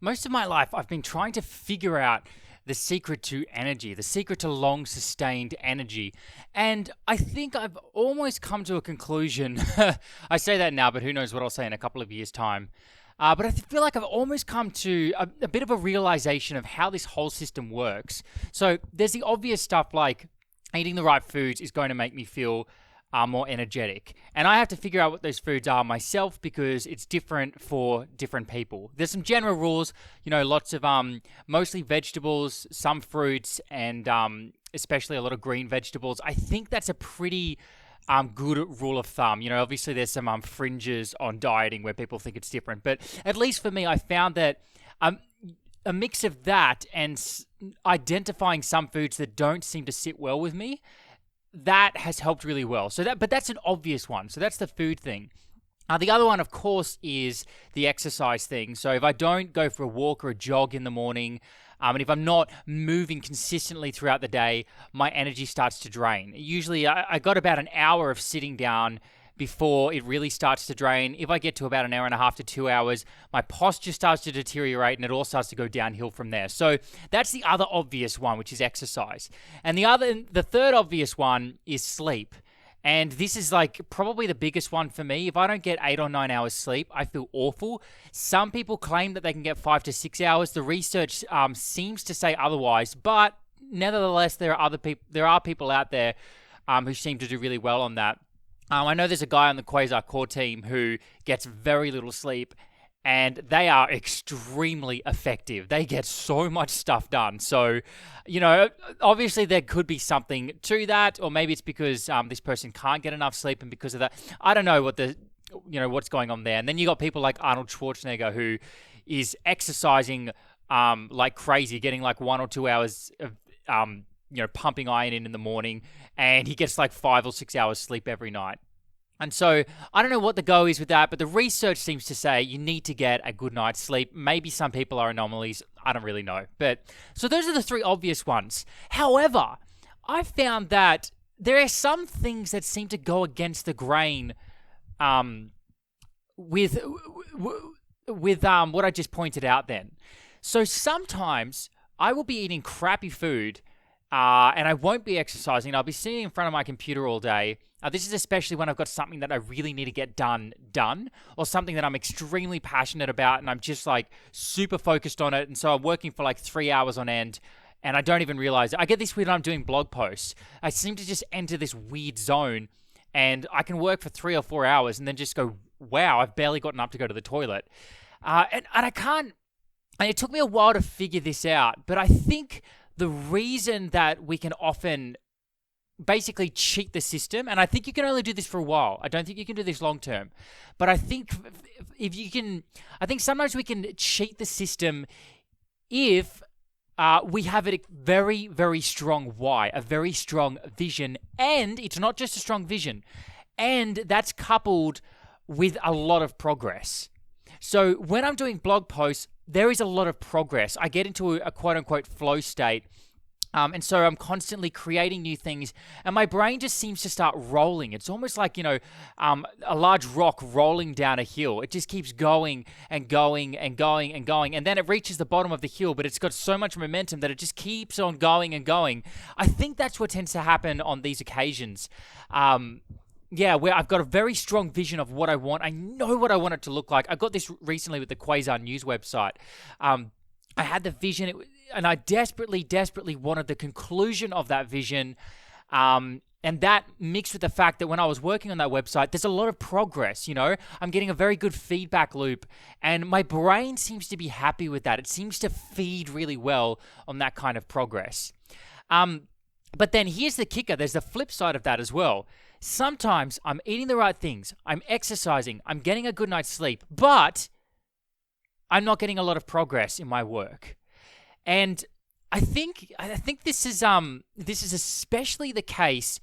Most of my life, I've been trying to figure out the secret to energy, the secret to long sustained energy. And I think I've almost come to a conclusion. I say that now, but who knows what I'll say in a couple of years' time. But I feel like I've almost come to a bit of a realization of how this whole system works. So there's the obvious stuff like eating the right foods is going to make me feel more energetic. And I have to figure out what those foods are myself because it's different for different people. There's some general rules, lots of mostly vegetables, some fruits, and especially a lot of green vegetables. I think that's a pretty good rule of thumb. Obviously there's some fringes on dieting where people think it's different, but at least for me, I found that a mix of that and identifying some foods that don't seem to sit well with me, that has helped really well. But that's an obvious one. So that's the food thing. The other one, of course, is the exercise thing. So if I don't go for a walk or a jog in the morning, and if I'm not moving consistently throughout the day, my energy starts to drain. Usually, I got about an hour of sitting down before it really starts to drain. If I get to about an hour and a half to 2 hours, my posture starts to deteriorate and it all starts to go downhill from there. So that's the other obvious one, which is exercise. And the third obvious one is sleep. And this is like probably the biggest one for me. If I don't get 8 or 9 hours sleep, I feel awful. Some people claim that they can get 5 to 6 hours. The research seems to say otherwise, but nevertheless, there are people out there who seem to do really well on that. I know there's a guy on the Quasar Core team who gets very little sleep, and they are extremely effective. They get so much stuff done. So, obviously there could be something to that, or maybe it's because this person can't get enough sleep, and because of that, I don't know what's going on there. And then you got people like Arnold Schwarzenegger who is exercising like crazy, getting like 1 or 2 hours of pumping iron in the morning, and he gets like 5 or 6 hours sleep every night. And so I don't know what the go is with that, but the research seems to say you need to get a good night's sleep. Maybe some people are anomalies. I don't really know. But so those are the three obvious ones. However, I found that there are some things that seem to go against the grain with what I just pointed out then. So sometimes I will be eating crappy food and I won't be exercising. I'll be sitting in front of my computer all day. This is especially when I've got something that I really need to get done, or something that I'm extremely passionate about and I'm just like super focused on it. And so I'm working for like 3 hours on end and I don't even realize it. I get this when I'm doing blog posts. I seem to just enter this weird zone and I can work for 3 or 4 hours and then just go, wow, I've barely gotten up to go to the toilet. And I can't, and it took me a while to figure this out, but I think the reason that we can often basically cheat the system, and I think you can only do this for a while. I don't think you can do this long term. But I think I think sometimes we can cheat the system if we have a very, very strong why, a very strong vision. And it's not just a strong vision. And that's coupled with a lot of progress. So when I'm doing blog posts, there is a lot of progress. I get into a quote-unquote flow state. And so I'm constantly creating new things, and my brain just seems to start rolling. It's almost like, a large rock rolling down a hill. It just keeps going and going and going and going, and then it reaches the bottom of the hill, but it's got so much momentum that it just keeps on going and going. I think that's what tends to happen on these occasions. Where I've got a very strong vision of what I want. I know what I want it to look like. I got this recently with the Quasar News website. I had the vision, and I desperately, desperately wanted the conclusion of that vision. And that mixed with the fact that when I was working on that website, there's a lot of progress, I'm getting a very good feedback loop, and my brain seems to be happy with that. It seems to feed really well on that kind of progress. But then here's the kicker. There's the flip side of that as well. Sometimes I'm eating the right things, I'm exercising, I'm getting a good night's sleep, but I'm not getting a lot of progress in my work. And I think this is especially the case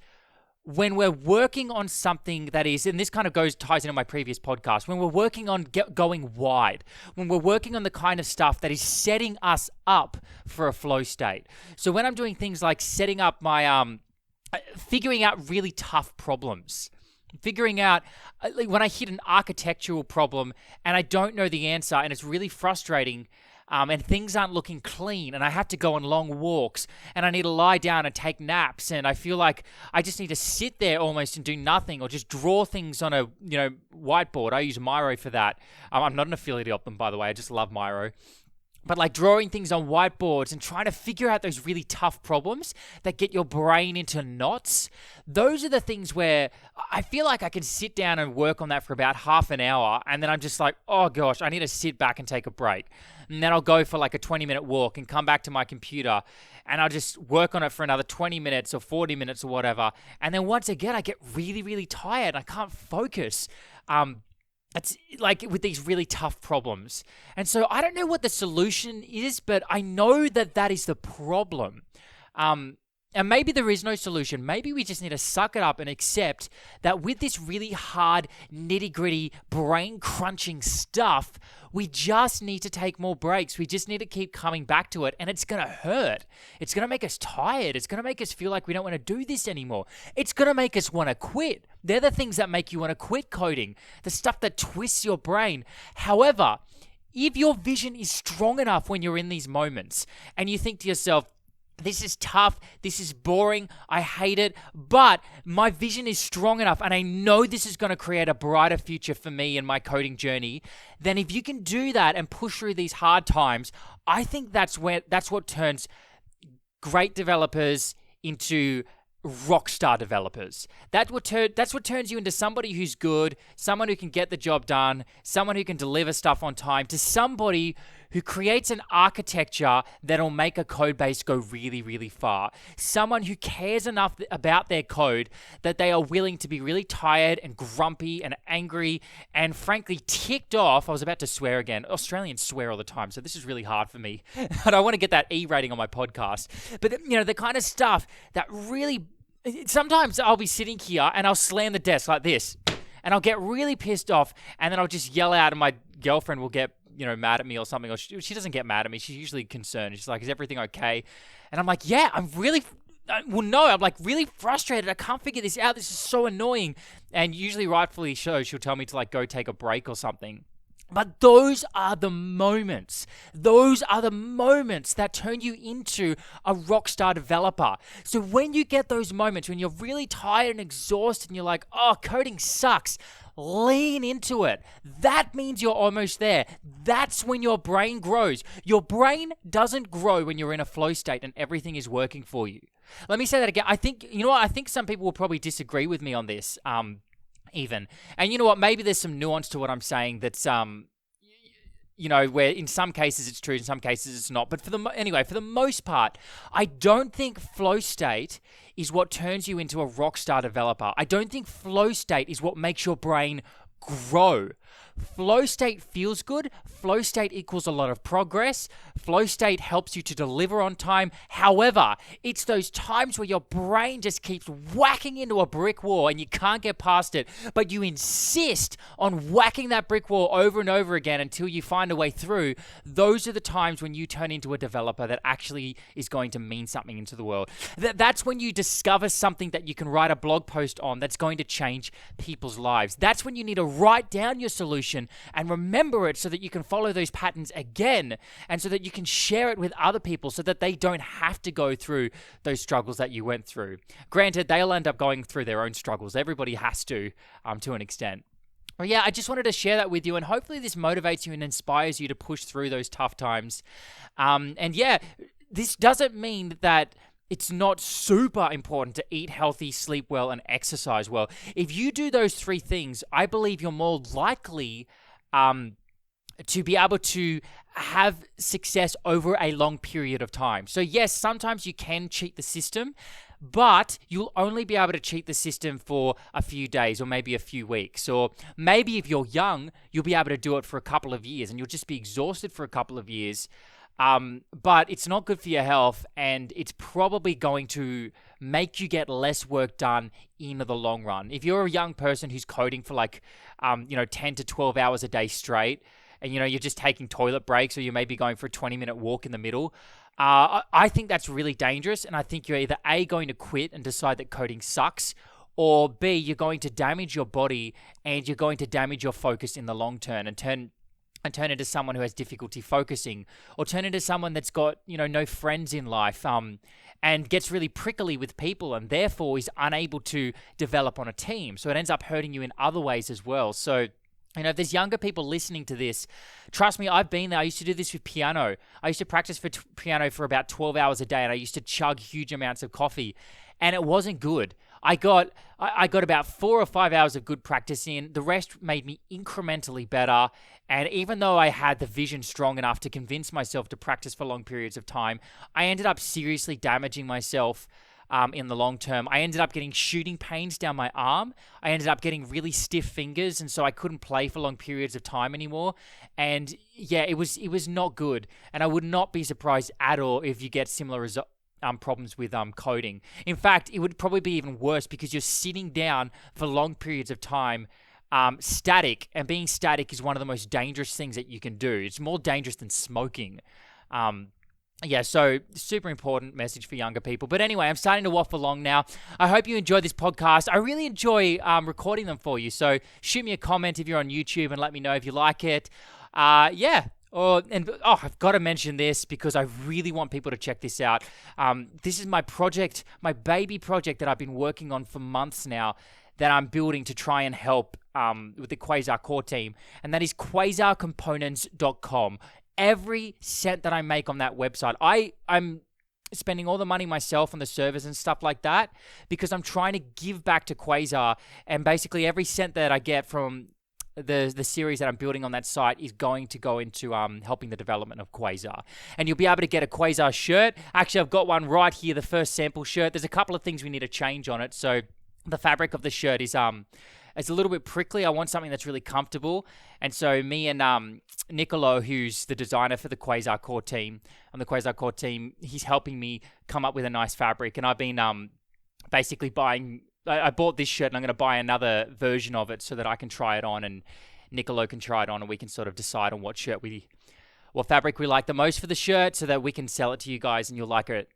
when we're working on something that is, and this kind of ties into my previous podcast, when we're working on going wide, when we're working on the kind of stuff that is setting us up for a flow state. So when I'm doing things like setting up my, figuring out really tough problems, figuring out when I hit an architectural problem and I don't know the answer and it's really frustrating, and things aren't looking clean, and I have to go on long walks, and I need to lie down and take naps, and I feel like I just need to sit there almost and do nothing, or just draw things on a whiteboard. I use Miro for that. I'm not an affiliate of them, by the way. I just love Miro. But like drawing things on whiteboards and trying to figure out those really tough problems that get your brain into knots, those are the things where I feel like I can sit down and work on that for about half an hour, and then I'm just like, oh gosh, I need to sit back and take a break. And then I'll go for like a 20-minute walk and come back to my computer, and I'll just work on it for another 20 minutes or 40 minutes or whatever. And then once again, I get really, really tired. I can't focus. It's like with these really tough problems. And so I don't know what the solution is, but I know that is the problem. And maybe there is no solution. Maybe we just need to suck it up and accept that with this really hard, nitty-gritty, brain-crunching stuff, we just need to take more breaks. We just need to keep coming back to it, and it's going to hurt. It's going to make us tired. It's going to make us feel like we don't want to do this anymore. It's going to make us want to quit. They're the things that make you want to quit coding, the stuff that twists your brain. However, if your vision is strong enough when you're in these moments and you think to yourself, this is tough, this is boring, I hate it, but my vision is strong enough and I know this is going to create a brighter future for me in my coding journey, then if you can do that and push through these hard times, I think that's what turns great developers into rockstar developers. That's what turns you into somebody who's good, someone who can get the job done, someone who can deliver stuff on time, to somebody who creates an architecture that'll make a code base go really, really far. Someone who cares enough about their code that they are willing to be really tired and grumpy and angry and frankly ticked off. I was about to swear again. Australians swear all the time, so this is really hard for me. And I want to get that E rating on my podcast. But the kind of stuff that really... Sometimes I'll be sitting here and I'll slam the desk like this and I'll get really pissed off, and then I'll just yell out and my girlfriend will get mad at me or something, or she doesn't get mad at me. She's usually concerned. She's like, is everything okay? And I'm like, yeah, I'm really frustrated. I can't figure this out. This is so annoying. And usually rightfully so, she'll tell me to like go take a break or something. But those are the moments. Those are the moments that turn you into a rockstar developer. So when you get those moments, when you're really tired and exhausted and you're like, oh, coding sucks, lean into it. That means you're almost there. That's when your brain grows. Your brain doesn't grow when you're in a flow state and everything is working for you. Let me say that again. I think some people will probably disagree with me on this. Even. And you know what? Maybe there's some nuance to what I'm saying that's, where in some cases it's true, in some cases it's not. But for the most part, I don't think flow state is what turns you into a rockstar developer. I don't think flow state is what makes your brain grow. Flow state feels good. Flow state equals a lot of progress. Flow state helps you to deliver on time. However, it's those times where your brain just keeps whacking into a brick wall and you can't get past it, but you insist on whacking that brick wall over and over again until you find a way through. Those are the times when you turn into a developer that actually is going to mean something into the world. That's when you discover something that you can write a blog post on that's going to change people's lives. That's when you need to write down your solution and remember it so that you can follow those patterns again, and so that you can share it with other people so that they don't have to go through those struggles that you went through. Granted, they'll end up going through their own struggles. Everybody has to an extent. Well, yeah, I just wanted to share that with you, and hopefully this motivates you and inspires you to push through those tough times. And yeah, this doesn't mean that it's not super important to eat healthy, sleep well, and exercise well. If you do those three things, I believe you're more likely to be able to have success over a long period of time. So yes, sometimes you can cheat the system, but you'll only be able to cheat the system for a few days or maybe a few weeks. Or maybe if you're young, you'll be able to do it for a couple of years and you'll just be exhausted for a couple of years. But it's not good for your health, and it's probably going to make you get less work done in the long run. If you're a young person who's coding for 10 to 12 hours a day straight, and you're just taking toilet breaks, or you may be going for a 20-minute walk in the middle, I think that's really dangerous. And I think you're either A, going to quit and decide that coding sucks, or B, you're going to damage your body and you're going to damage your focus in the long term and turn and turn into someone who has difficulty focusing, or turn into someone that's got, no friends in life, and gets really prickly with people and therefore is unable to develop on a team. So it ends up hurting you in other ways as well. So, if there's younger people listening to this, trust me, I've been there. I used to do this with piano. I used to practice for piano for about 12 hours a day, and I used to chug huge amounts of coffee, and it wasn't good. I got about 4 or 5 hours of good practice in. The rest made me incrementally better. And even though I had the vision strong enough to convince myself to practice for long periods of time, I ended up seriously damaging myself in the long term. I ended up getting shooting pains down my arm. I ended up getting really stiff fingers, and so I couldn't play for long periods of time anymore. And yeah, it was not good. And I would not be surprised at all if you get similar problems with coding. In fact, it would probably be even worse because you're sitting down for long periods of time, static, and being static is one of the most dangerous things that you can do. It's more dangerous than smoking. So super important message for younger people. But anyway, I'm starting to waffle along now. I hope you enjoyed this podcast. I really enjoy recording them for you. So shoot me a comment if you're on YouTube and let me know if you like it. I've got to mention this because I really want people to check this out. This is my project, my baby project that I've been working on for months now, that I'm building to try and help with the Quasar core team, and that is quasarcomponents.com. Every cent that I make on that website, I'm spending all the money myself on the servers and stuff like that because I'm trying to give back to Quasar, and basically every cent that I get from the series that I'm building on that site is going to go into helping the development of Quasar. And you'll be able to get a Quasar shirt. Actually, I've got one right here, the first sample shirt. There's a couple of things we need to change on it. So the fabric of the shirt is it's a little bit prickly. I want something that's really comfortable. And so me and Nicolo, who's the designer for the Quasar core team, on the Quasar core team, he's helping me come up with a nice fabric. And I've been basically I bought this shirt and I'm going to buy another version of it so that I can try it on and Nicolo can try it on, and we can sort of decide on what fabric we like the most for the shirt so that we can sell it to you guys and you'll like it.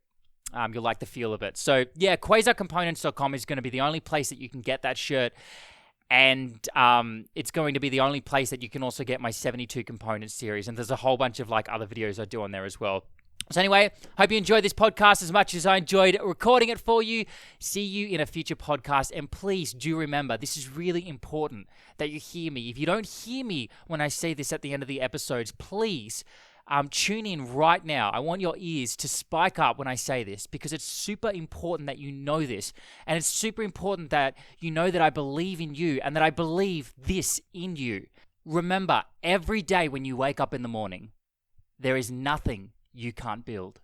You'll like the feel of it. So yeah, quasarcomponents.com is going to be the only place that you can get that shirt. And it's going to be the only place that you can also get my 72 components series. And there's a whole bunch of other videos I do on there as well. So anyway, hope you enjoyed this podcast as much as I enjoyed recording it for you. See you in a future podcast. And please do remember, this is really important that you hear me. If you don't hear me when I say this at the end of the episodes, please tune in right now. I want your ears to spike up when I say this because it's super important that you know this. And it's super important that you know that I believe in you and that I believe this in you. Remember, every day when you wake up in the morning, there is nothing you can't build.